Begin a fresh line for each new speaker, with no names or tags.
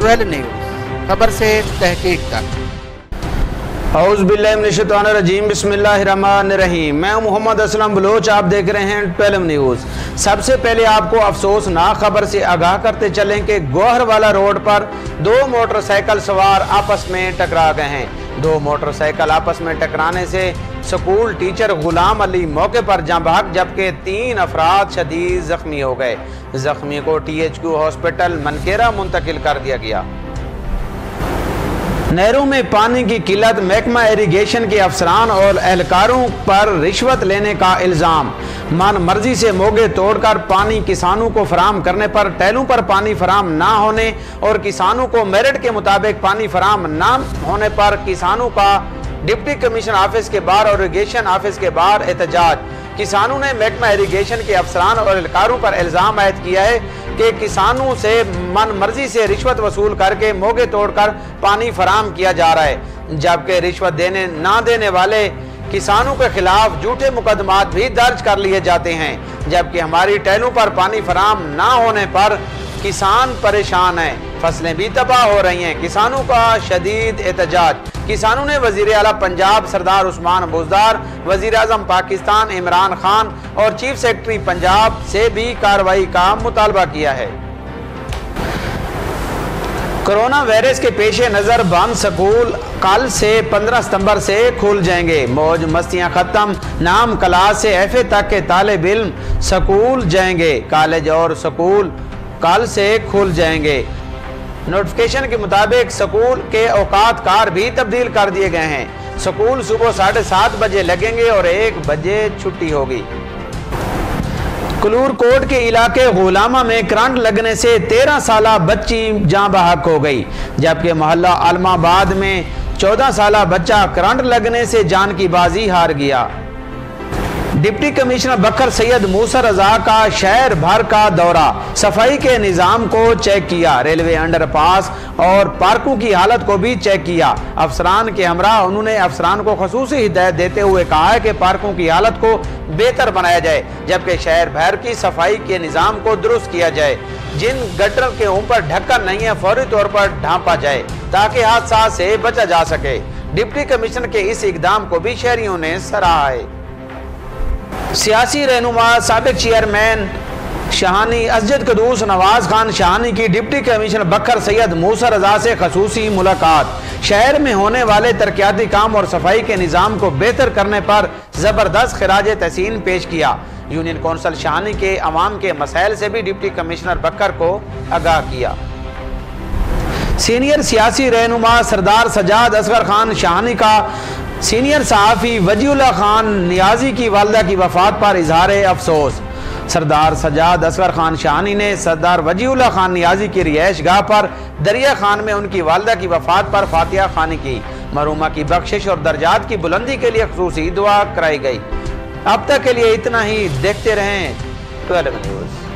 12 news, खबर से तहकीक तक।
औज़ु बिल्लाहि मिनश्शैतानिर्रजीम, बिस्मिल्लाहिर्रहमानिर्रहीम। मैं मोहम्मद असलम बलोच, आप देख रहे हैं 12 न्यूज़। सबसे पहले आपको अफसोसनाक खबर से आगाह करते चलें कि गोहरवाला रोड पर दो मोटरसाइकिल सवार आपस में टकरा गए हैं। दो मोटरसाइकिल आपस में टकराने से स्कूल टीचर गुलाम अली मौके पर जाँ बहक, जबकि 3 अफराद शदीद जख्मी हो गए। जख्मी को THQ हॉस्पिटल मनकेरा मुंतकिल कर दिया गया। नहरों में पानी की किल्लत, महकमा इरिगेशन के अफसरान और एहलकारों पर रिश्वत लेने का इल्ज़ाम। मन मर्जी से मोगे तोड़कर पानी किसानों को फराम करने पर, टैलों पर पानी फराम ना होने और किसानों को मेरिट के मुताबिक पानी फराम ना होने पर किसानों का डिप्टी कमिश्नर ऑफिस के बाहर और इरिगेशन ऑफिस के बाहर एहतजाज। किसानों ने महकमा इरिगेशन के अफसरान और एहलकारों पर इल्ज़ाम आयद किया है कि किसानों से मन मर्जी से रिश्वत वसूल करके मोगे तोड़कर पानी फराम किया जा रहा है, जबकि रिश्वत देने ना देने वाले किसानों के खिलाफ झूठे मुकदमात भी दर्ज कर लिए जाते हैं। जबकि हमारी टैलों पर पानी फराम ना होने पर किसान परेशान हैं, फसलें भी तबाह हो रही हैं। किसानों का शदीद एहतजाज। किसानों ने वजीर आला पंजाब सरदार उस्मान बुज़दार, वजीर आज़म पाकिस्तान इमरान खान और चीफ सेक्रेटरी पंजाब से भी कार्रवाई का मुतालबा किया है। कोरोना वायरस के पेश नज़र बंद स्कूल कल से 15 सितंबर से खुल जाएंगे। मौज मस्तियां खत्म, नाम क्लास से FA तक के तालिब इल्म स्कूल जाएंगे। कॉलेज और स्कूल कल से खुल जाएंगे। नोटिफिकेशन के मुताबिक स्कूल के औकात कार भी तब्दील कर दिए गए हैं। स्कूल सुबह 7:30 बजे लगेंगे और 1 बजे छुट्टी होगी। कलूर कोट के इलाके गुलामा में करंट लगने से 13 साला बच्ची जाँ बहक हो गई, जबकि मोहल्ला आलमाबाद में 14 साला बच्चा करंट लगने से जान की बाजी हार गया। डिप्टी कमिश्नर बकर सैयद मूसा रजा का शहर भर का दौरा, सफाई के निज़ाम को चेक किया। रेलवे अंडरपास और पार्कों की हालत को भी चेक किया। अफसरान के हमरा उन्होंने अफसरान को खसूसी हिदायत देते हुए कहा है कि पार्कों की हालत को बेहतर बनाया जाए, जबकि शहर भर की सफाई के निज़ाम को दुरुस्त किया जाए। जिन गटर के ऊपर ढक्कन नहीं है फौरी तौर पर ढांपा जाए ताकि हादसा से बचा जा सके। डिप्टी कमिश्नर के इस इकदाम को भी शहरियों ने सराहा है। सियासी रहनुमा साबिक चेयरमैन शाहानी असजद कदूस नवाज खान शाहानी की डिप्टी कमिश्नर बकर सैयद मूसा रजा से खसूसी मुलाकात। शहर में होने वाले तरक्याती काम और सफाई के निज़ाम को बेहतर करने पर ज़बरदस्त खिराज तहसीन पेश किया। यूनियन कौंसिल शाहानी के अवाम के मसाइल से भी डिप्टी कमिश्नर बकर को आगाह किया। सीनियर सियासी रहनुमा सरदार सजाद असगर खान शाहानी का सीनियर सहाफ़ी वजीउल्लाह खान नियाजी की वालदा की वफात पर इजहार अफसोस। सरदार सजाद असगर खान शाहानी ने सरदार वजीउल्लाह खान नियाजी की रिहाइश गाह पर दरिया खान में उनकी वालदा की वफात पर फातिहा खानी की। मरहूमा की बख्शिश और दर्जात की बुलंदी के लिए खुसूसी दुआ कराई गई। अब तक के लिए इतना ही। देखते रहें 12 न्यूज़।